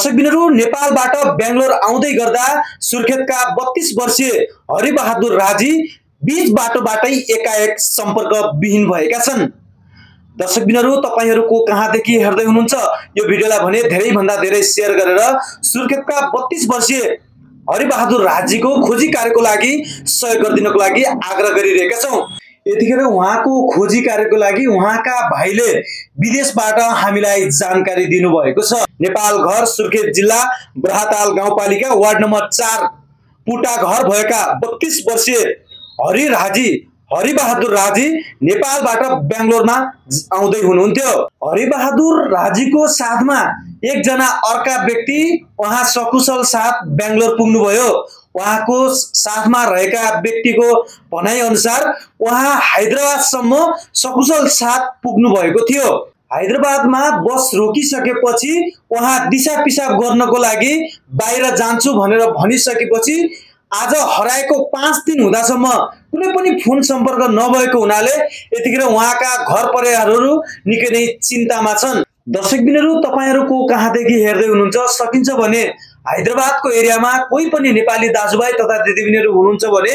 दर्शकबिनहरु नेपालबाट बेंगलोर आउँदै गर्दा सुर्खेतका 32 वर्षीय हरिबहादुर राजी बीच बाटोबाटै एकाएक सम्पर्क विहीन भएका छन्। दर्शकबिनहरु तपाईहरुको कहाँदेखि हेर्दै हुनुहुन्छ यो भिडियोलाई भने धेरै भन्दा धेरै शेयर गरेर सुर्खेतका 32 वर्षीय हरिबहादुर राजीको खोजी कार्यको लागि सहयोग गरिदिनको लागि आग्रह गरिरहेका छौं। यतिखेर उहाँको खोजी कार्यको लागि उहाँका भाइले विदेशबाट हामीलाई जानकारी दिनुभएको छ। नेपाल घर सुर्खेत जिल्ला ब्राहताल गाउँपालिका वार्ड नम्बर 4 पुटा घर भएका 32 वर्षीय हरिबहादुर राजी नेपालबाट बेंगलोरमा आउँदै हुनुहुन्थ्यो। हरिबहादुर राजीको साथमा एकजना अर्का व्यक्ति उहाँ सकुशल साथ बेंगलोर पुग्नुभयो। उहाँको साथमा रहेका व्यक्तिको भनाइ अनुसार उहाँ हैदराबादसम्म सकुशल साथ पुग्नु भएको थियो। हैदराबादमा बस रोकिसकेपछि उहाँ दिशा पिसाब गर्नको लागि बाहिर जान्छु भनेर भनिसकेपछि आज हराएको 5 दिन हुँदासम्म कुनै पनि फोन सम्पर्क नभएको हुनाले यतिखेर उहाँका घर परिवारहरु निकै नै चिन्तामा छन्। दर्शकबिनहरु तपाईहरुको कहाँदेखि हेर्दै हुनुहुन्छ सकिन्छ भने हैदराबादको एरियामा कोही पनि नेपाली दाजुभाइ तथा दिदीबहिनीहरु हुनुहुन्छ भने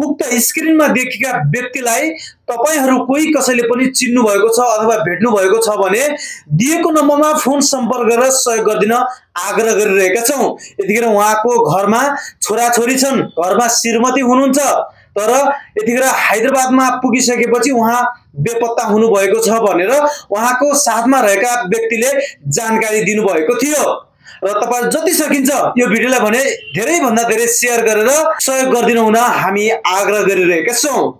उक्त स्क्रिनमा देखेका व्यक्तिलाई तपाईहरु कोही कसैले पनि चिन्नु भएको छ अथवा भेट्नु भएको छ भने दिएको नम्बरमा फोन सम्पर्क गरेर सहयोग गरिदिन आग्रह गरिरहेका छौं। यतिखेर उहाँको घरमा छोराछोरी छन्, घरमा श्रीमती हुनुहुन्छ, तर यतिखेर हैदराबादमा पुगिसकेपछि उहाँ बेपत्ता हुनु भएको छ भनेर उहाँको साथमा रहेका व्यक्तिले जानकारी दिनुभएको थियो। र तपाईहरु जति सकिन्छ यो भिडियोलाई भने धेरै भन्दा धेरै शेयर गरेर सहयोग गरिदिनु हुन हामी आग्रह गरिरहेका छौं।